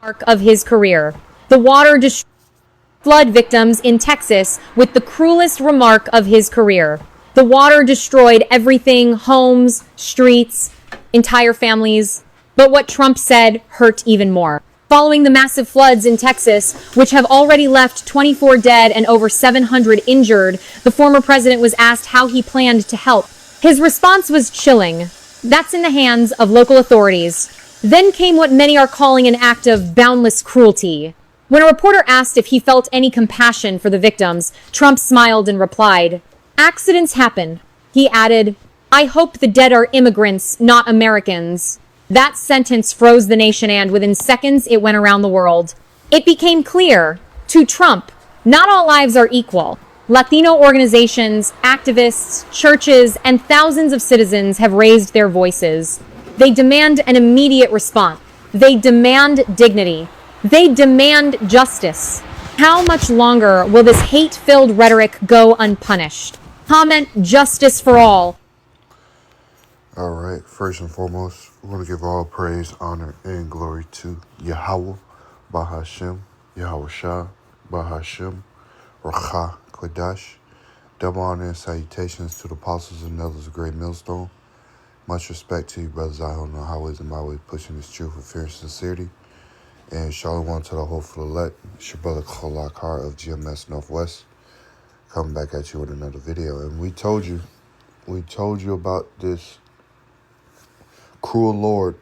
arc of his career. The water destroyed flood victims in Texas with the cruelest remark of his career. The water destroyed everything, homes, streets, entire families. But what Trump said hurt even more. Following the massive floods in Texas, which have already left 24 dead and over 700 injured, the former president was asked how he planned to help. His response was chilling. That's in the hands of local authorities. Then came what many are calling an act of boundless cruelty. When a reporter asked if he felt any compassion for the victims, Trump smiled and replied, "Accidents happen." He added, "I hope the dead are immigrants, not Americans." That sentence froze the nation, and within seconds it went around the world. It became clear to Trump, not all lives are equal. Latino organizations, activists, churches, and thousands of citizens have raised their voices. They demand an immediate response. They demand dignity. They demand justice. How much longer will this hate-filled rhetoric go unpunished? Comment justice for all. All right, first and foremost, we want to give all praise, honor, and glory to Yahweh, Bahashem, Yahweh Shah, Bahashem, Racha, Kodash. Double honor and salutations to the apostles and elders of Great Millstone. Much respect to you, brothers out on the highways and byways, pushing this truth with fear and sincerity. And shalom to the hopeful elect. It's your brother Kolak Har of GMS Northwest, coming back at you with another video. And we told you about this cruel Lord,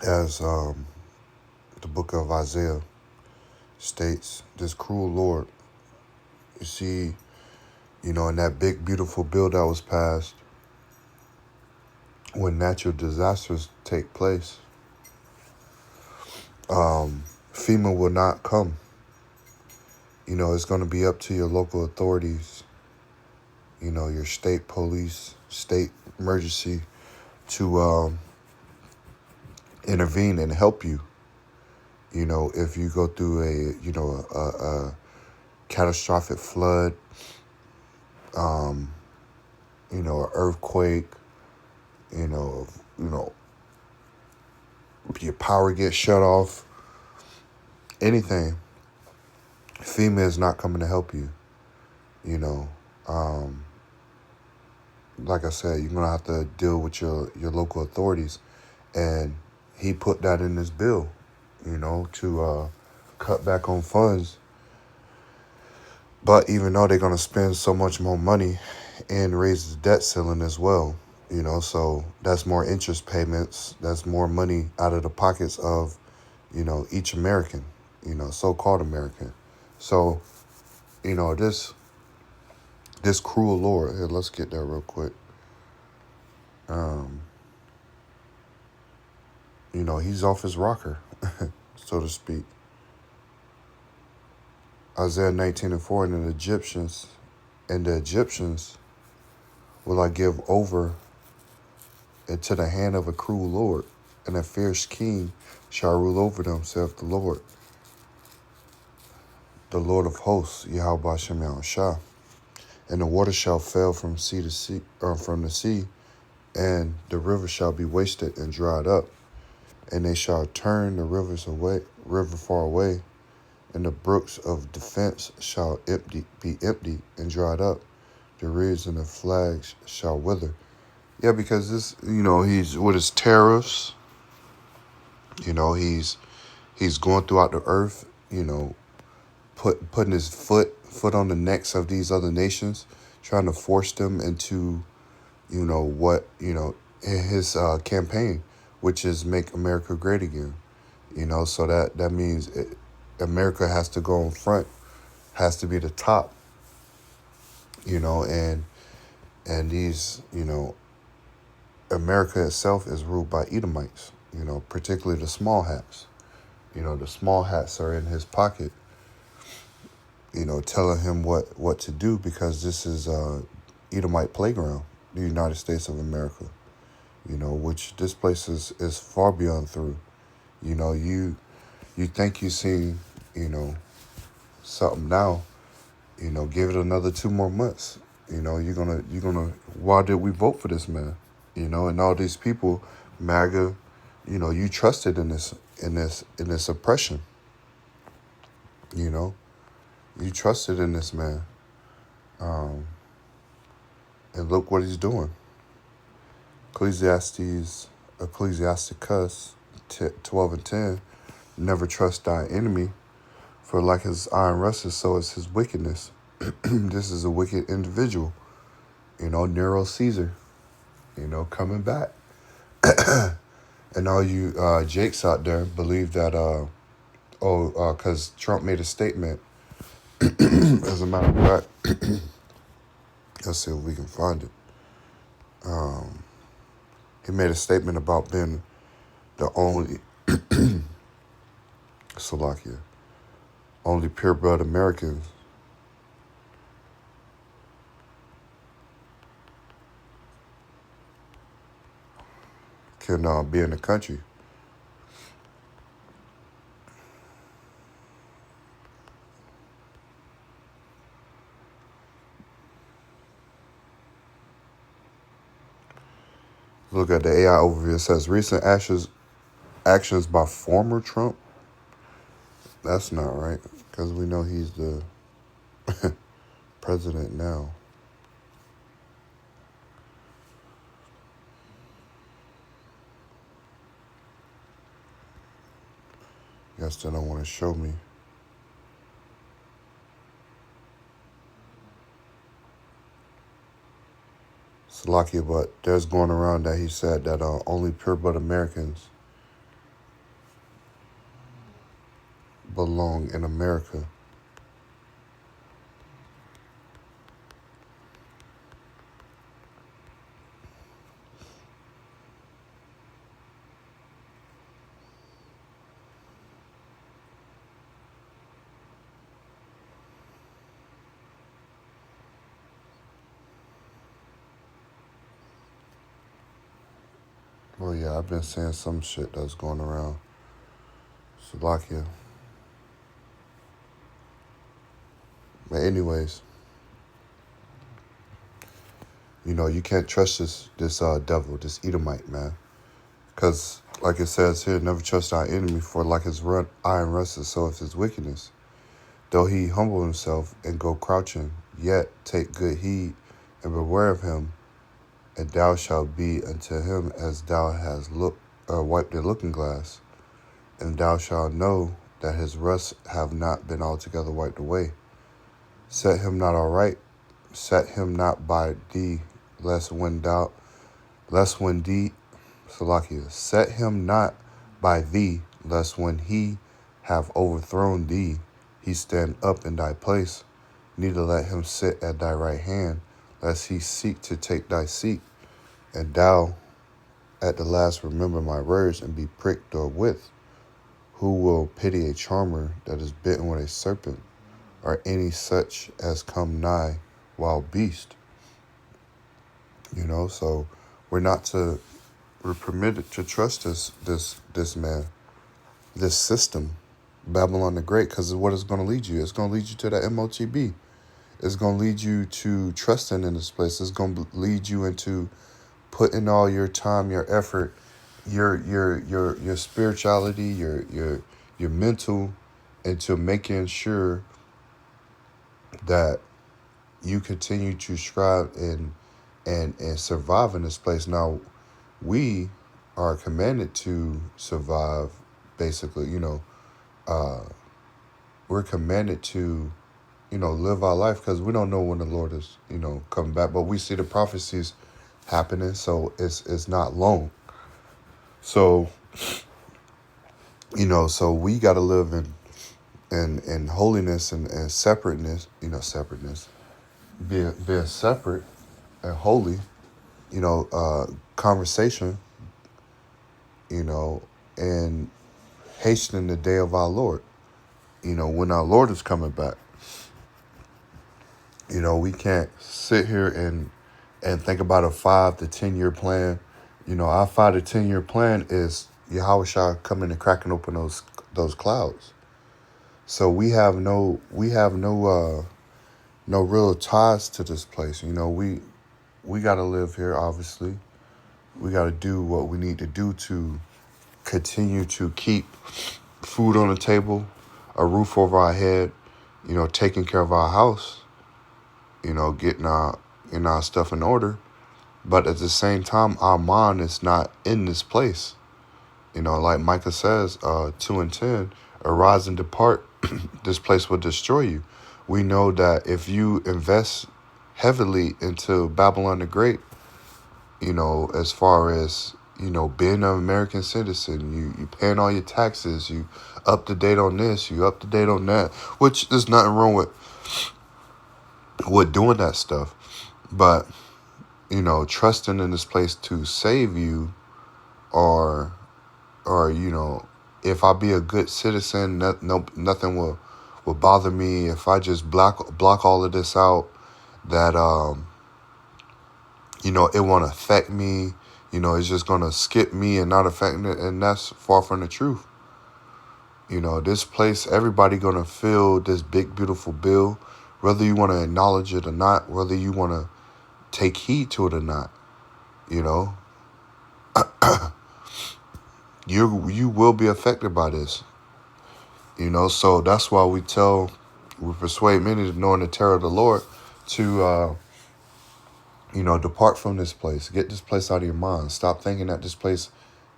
as the book of Isaiah states. This cruel Lord, you see, in that big beautiful bill that was passed, when natural disasters take place, FEMA will not come. It's going to be up to your local authorities, your state police, state emergency, to intervene and help you. If you go through a catastrophic flood, an earthquake, your power gets shut off, anything, FEMA is not coming to help you. Like I said, you're going to have to deal with your local authorities. And he put that in this bill, to cut back on funds. But even though they're going to spend so much more money and raise the debt ceiling as well, so that's more interest payments. That's more money out of the pockets of, each American, so-called American. So, this cruel Lord, here, let's get there real quick. He's off his rocker, so to speak. Isaiah 19:4, and the Egyptians will I give over into the hand of a cruel Lord, and a fierce king shall rule over them, saith the Lord of hosts, Yahweh Hashem Yahushua. And the water shall fail from sea to sea, or from the sea, and the river shall be wasted and dried up, and they shall turn the river far away, and the brooks of defense shall be empty and dried up. The reeds and the flags shall wither. Yeah, because this, he's with his tariffs. He's going throughout the earth. Putting his foot on the necks of these other nations, trying to force them into, his campaign, which is make America great again. So that means America has to go in front, has to be the top. And these, America itself is ruled by Edomites. Particularly the small hats. The small hats are in his pocket. Telling him what to do, because this is Edomite playground, the United States of America, which this place is far beyond through. You think you seen, something now, give it another 2 more months. You're gonna, why did we vote for this man? And all these people, MAGA, you trusted in in this oppression. You know, you trusted in this man, and look what he's doing. Ecclesiasticus 12 and 10. Never trust thy enemy, for like his iron rusteth, so is his wickedness. This is a wicked individual. Nero Caesar. Coming back. And all you Jakes out there believe that, because Trump made a statement. As a matter of fact, let's see if we can find it. He made a statement about being the only, Slovakia, only purebred Americans can be in the country. Look at the AI overview. It says recent actions by former Trump. That's not right, because we know he's the president now. You guys still don't want to show me. Slovakia, but there's going around that he said that only purebred Americans belong in America. Well, yeah, I've been seeing some shit that's going around Slovakia. But anyways, you can't trust this devil, this Edomite, man. Because, like it says here, never trust our enemy, for like his iron rusteth, so is his wickedness. Though he humble himself and go crouching, yet take good heed and beware of him, and thou shalt be unto him as thou hast wiped the looking glass, and thou shalt know that his rust have not been altogether wiped away. Set him not set him not by thee, lest when Salakia, set him not by thee, lest when he have overthrown thee, he stand up in thy place. Neither let him sit at thy right hand, lest he seek to take thy seat. And thou at the last remember my words, and be pricked therewith. Who will pity a charmer that is bitten with a serpent, or any such as come nigh wild beast? So we're permitted to trust this man, this system, Babylon the Great, because what it's going to lead you. It's going to lead you to that MOTB. It's going to lead you to trusting in this place. It's going to lead you into putting all your time, your effort, your spirituality, your mental, into making sure that you continue to strive and survive in this place. Now, we are commanded to survive, basically. We're commanded to, live our life, because we don't know when the Lord is, coming back. But we see the prophecies happening, so it's not long. So, so we got to live in holiness and separateness, being separate and holy, conversation, and hastening the day of our Lord, when our Lord is coming back. We can't sit here and think about a 5 to 10 year plan. Our 5 to 10 year plan is Yahushua coming and cracking open those clouds. So we have no real ties to this place. We got to live here, obviously. We got to do what we need to do to continue to keep food on the table, a roof over our head, taking care of our house, getting our stuff in order. But at the same time, our mind is not in this place. Like Micah says, 2:10, arise and depart. This place will destroy you. We know that if you invest heavily into Babylon the Great, as far as, being an American citizen, you paying all your taxes, you up to date on this, you up to date on that, which there's nothing wrong with doing that stuff. But, trusting in this place to save you, or if I be a good citizen, nothing will bother me. If I just block all of this out, that it won't affect me. It's just gonna skip me and not affect it, and that's far from the truth. This place, everybody gonna feel this big beautiful bill, whether you want to acknowledge it or not, whether you want to take heed to it or not. You will be affected by this. So that's why we persuade many to know in the terror of the Lord to depart from this place. Get this place out of your mind. Stop thinking that this place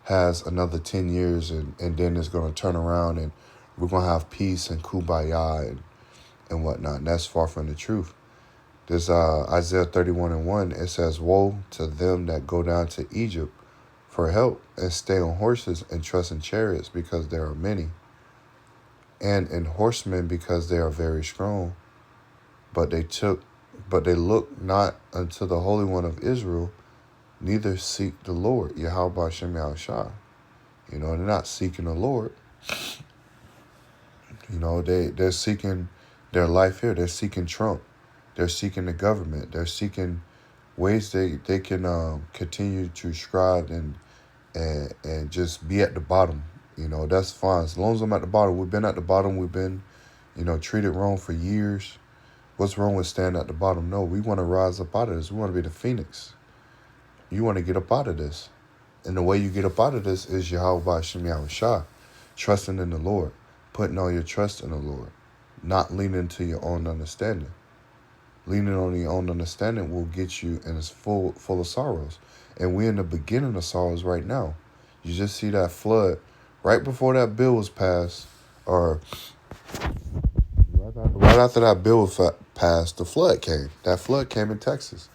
has another 10 years and then it's going to turn around and we're going to have peace and kumbaya and whatnot. And that's far from the truth. There's Isaiah 31:1. It says, woe to them that go down to Egypt for help and stay on horses and trust in chariots because there are many, and in horsemen because they are very strong. But they look not unto the Holy One of Israel, neither seek the Lord, Yahweh Shem Yahushua. They're not seeking the Lord. They're seeking their life here. They're seeking Trump. They're seeking the government. They're seeking ways they can continue to strive and just be at the bottom. That's fine. As long as I'm at the bottom, we've been at the bottom. We've been, treated wrong for years. What's wrong with staying at the bottom? No, we want to rise up out of this. We want to be the phoenix. You want to get up out of this. And the way you get up out of this is Yahweh Shem Yahushua, trusting in the Lord, putting all your trust in the Lord, not leaning to your own understanding. Leaning on your own understanding will get you and it's full of sorrows. And we're in the beginning of sorrows right now. You just see that flood right before that bill was passed, or right after that bill was passed, the flood came. That flood came in Texas.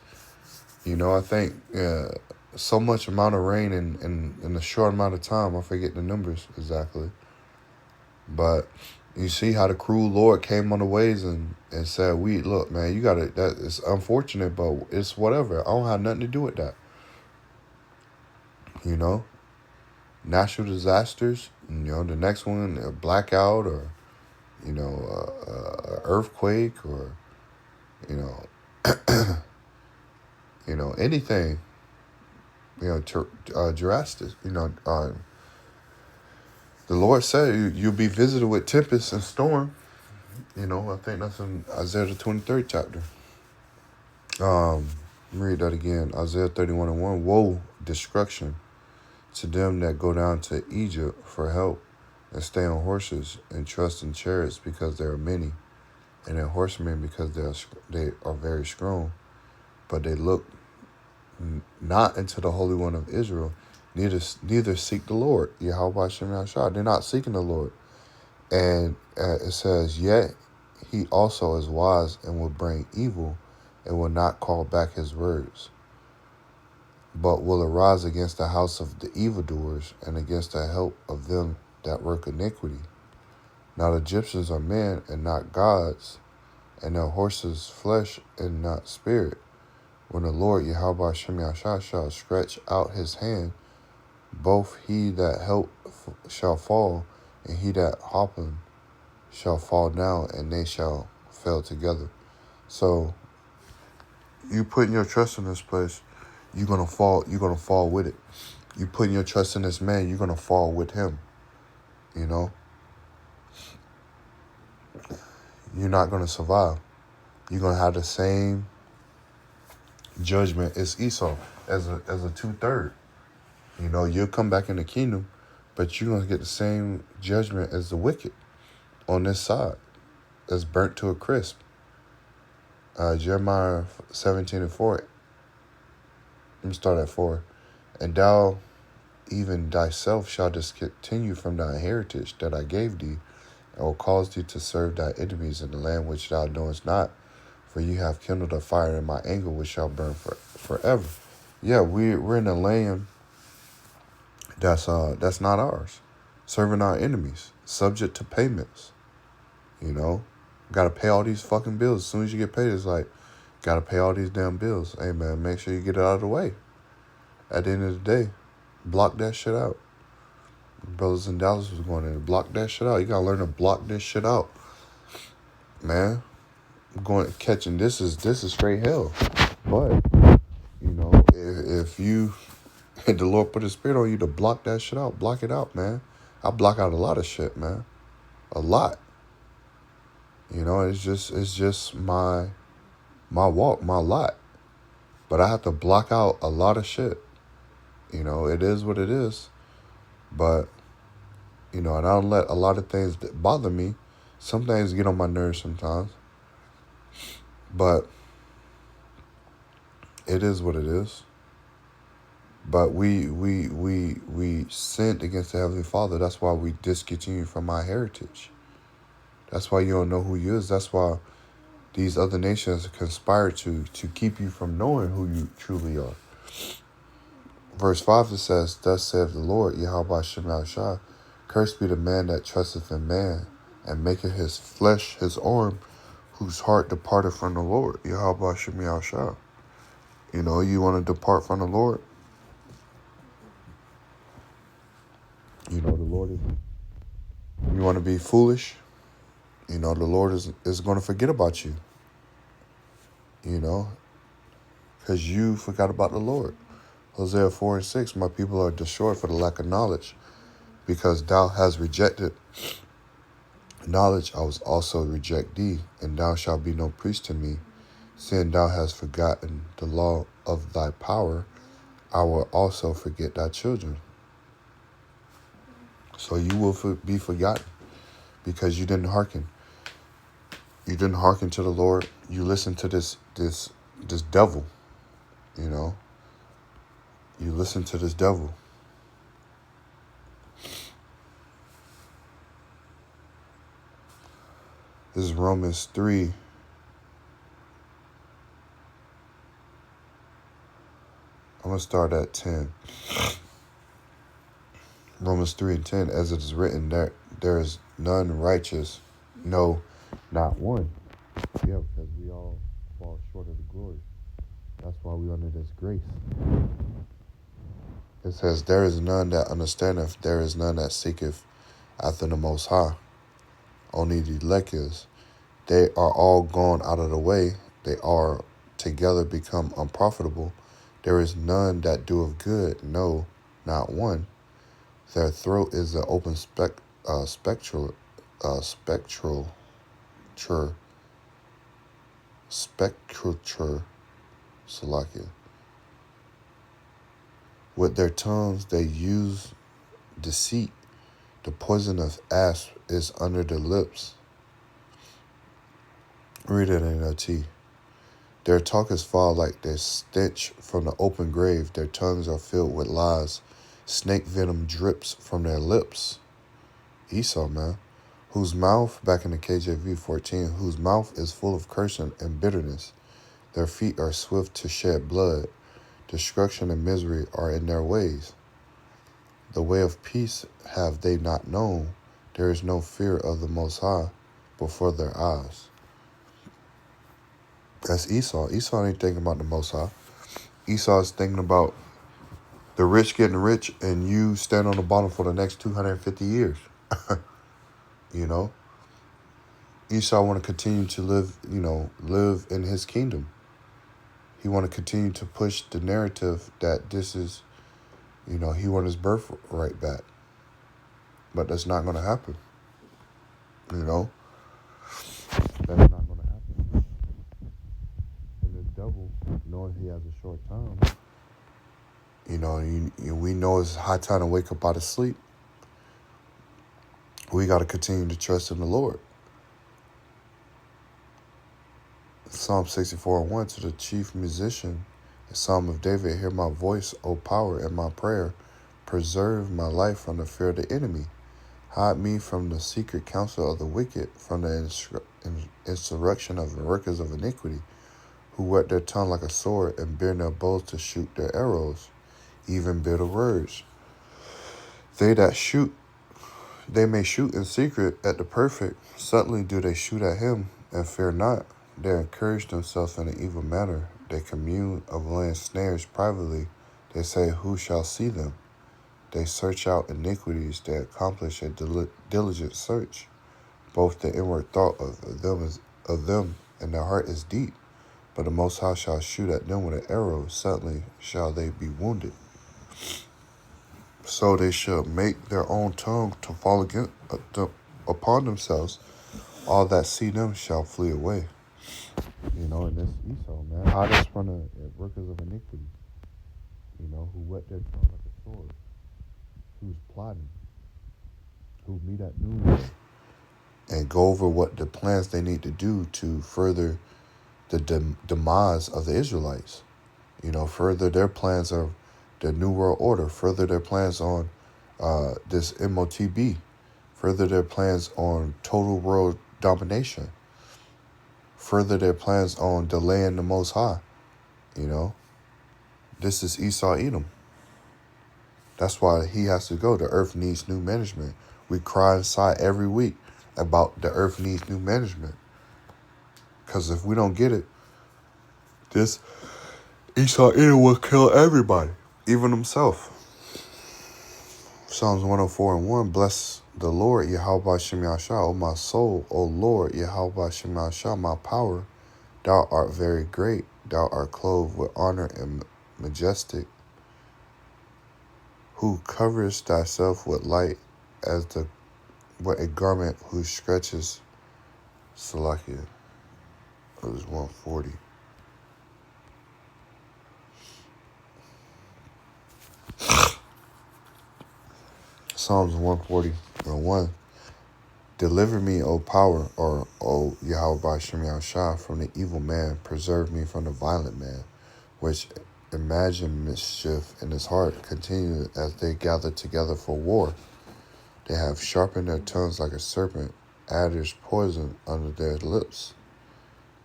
I think so much amount of rain in a short amount of time. I forget the numbers exactly. But you see how the cruel Lord came on the ways and said, look, man, you got to, that it's unfortunate, but it's whatever. I don't have nothing to do with that. Natural disasters, the next one, a blackout or, earthquake or, anything, drastic, the Lord said you'll be visited with tempest and storm. I think that's in Isaiah the 23rd chapter. Let me read that again. Isaiah 31:1. Woe, destruction to them that go down to Egypt for help and stay on horses and trust in chariots because there are many, and in horsemen because they are very strong. But they look not into the Holy One of Israel, neither seek the Lord, Yahweh Shem Yahushua. They're not seeking the Lord. And it says, yet he also is wise and will bring evil and will not call back his words, but will arise against the house of the evildoers and against the help of them that work iniquity. Now the Egyptians are men and not gods, and their horses flesh and not spirit. When the Lord Yahweh Shem Yahushua shall stretch out his hand, both he that help shall fall, and he that hopping shall fall down, and they shall fail together. So you putting your trust in this place, you're gonna fall with it. You putting your trust in this man, you're gonna fall with him. You're not gonna survive. You're gonna have the same judgment as Esau, as a 2/3. You'll come back in the kingdom, but you're going to get the same judgment as the wicked on this side that's burnt to a crisp. Jeremiah 17:4. Let me start at 4. And thou even thyself shalt discontinue from thy heritage that I gave thee, and will cause thee to serve thy enemies in the land which thou knowest not. For you have kindled a fire in my anger which shall burn forever. Yeah, we're in a land that's not ours. Serving our enemies, subject to payments. You know, gotta pay all these fucking bills. As soon as you get paid, it's like, gotta pay all these damn bills. Hey man, make sure you get it out of the way. At the end of the day, block that shit out. Brothers in Dallas was going in, block that shit out. You gotta learn to block this shit out, man. Catching this is straight hell. But you know, if you the Lord put His Spirit on you to block that shit out, block it out, man. I block out a lot of shit, man, a lot. You know, it's just my walk, my lot. But I have to block out a lot of shit. You know, it is what it is. But you know, and I don't let a lot of things that bother me. Some things get on my nerves sometimes. But it is what it is. But we sinned against the Heavenly Father. That's why we discontinue from our heritage. That's why you don't know who you is. That's why these other nations conspire to keep you from knowing who you truly are. Verse 5, it says, Thus saith the Lord, Yahweh Shem Yahushua, Cursed be the man that trusteth in man, and maketh his flesh his arm, whose heart departed from the Lord. Yahweh Shem Yahushua. You know, you want to depart from the Lord? You know, the Lord is... You want to be foolish? You know, the Lord is going to forget about you. You know, because you forgot about the Lord. Hosea 4:6, my people are destroyed for the lack of knowledge. Because thou hast rejected knowledge, I was also reject thee, and thou shalt be no priest to me. Seeing thou hast forgotten the law of thy power, I will also forget thy children. So you will be forgotten because you didn't hearken. You didn't hearken to the Lord. You listened to this devil, you know. You listen to this devil. This is Romans 3. I'm going to start at 10. Romans 3:10, as it is written, there is none righteous, no, not one. Yeah, because we all fall short of the glory. That's why we under this grace. It says, there is none that understandeth, there is none that seeketh after the Most High. Only the elect is. They are all gone out of the way. They are together become unprofitable. There is none that doeth good, no, not one. Their throat is an open spectral, Salakia. With their tongues they use deceit. The poison of asp is under their lips. Read it in NLT. Their talk is foul like their stench from the open grave. Their tongues are filled with lies. Snake venom drips from their lips. Esau, man. Whose mouth, back in the KJV 14, whose mouth is full of cursing and bitterness. Their feet are swift to shed blood. Destruction and misery are in their ways. The way of peace have they not known. There is no fear of the Most High before their eyes. That's Esau. Esau ain't thinking about the Most High. Esau is thinking about the rich getting rich and you stand on the bottom for the next 250 years. You know? Esau want to continue to live in his kingdom. He want to continue to push the narrative that this is, he want his birthright back. But that's not going to happen. That's not going to happen. And the devil, knowing he has a short time, we know it's high time to wake up out of sleep. We got to continue to trust in the Lord. Psalm 64:1 to the chief musician, a psalm of David, hear my voice, O power, and my prayer. Preserve my life from the fear of the enemy. Hide me from the secret counsel of the wicked, from the insurrection of the workers of iniquity, who whet their tongue like a sword and bend their bows to shoot their arrows, even bitter words. They that shoot, they may shoot in secret at the perfect. Suddenly do they shoot at him, and fear not. They encourage themselves in an evil manner. They commune of laying snares privately. They say, who shall see them? They search out iniquities. They accomplish a diligent search. Both the inward thought of them and their heart is deep. But the Most High shall shoot at them with an arrow. Suddenly shall they be wounded. So they shall make their own tongue to fall upon themselves. All that see them shall flee away. And this Esau, man, hide us from the workers of iniquity, who whet their tongue like a sword, who's plotting, who meet at noonday, and go over what the plans they need to do to further the demise of the Israelites. Further their plans of the New World Order, further their plans on this MOTB, further their plans on total world domination, further their plans on delaying the Most High. This is Esau Edom. That's why he has to go. The earth needs new management. We cry inside every week about the earth needs new management. Because if we don't get it, this Esau Edom will kill everybody, even himself. Psalms 104:1, bless the Lord, Yahweh Shem Yahshua, O my soul, O Lord, Yahweh Shem Yahshua, my power. Thou art very great, thou art clothed with honor and majestic, who coverest thyself with light as with a garment who stretches. Salakia. It was 140. Psalms 140:1. Deliver me, O power, or O Yahweh Shem Yahushua, from the evil man. Preserve me from the violent man, which imagine mischief in his heart, continue as they gather together for war. They have sharpened their tongues like a serpent, adders poison under their lips.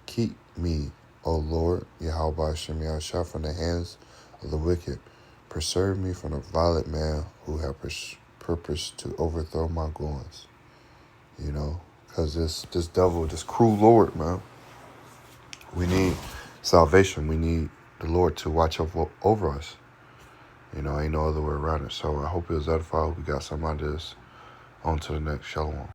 Keep me, O Lord, Yahweh Shem Yahushua, from the hands of the wicked. Preserve me from the violent man who have purposed to overthrow my goings. Because this devil, this cruel Lord, man, we need salvation. We need the Lord to watch over us. Ain't no other way around it. So I hope it was edified. I hope we got some out of this. On to the next. Shalom.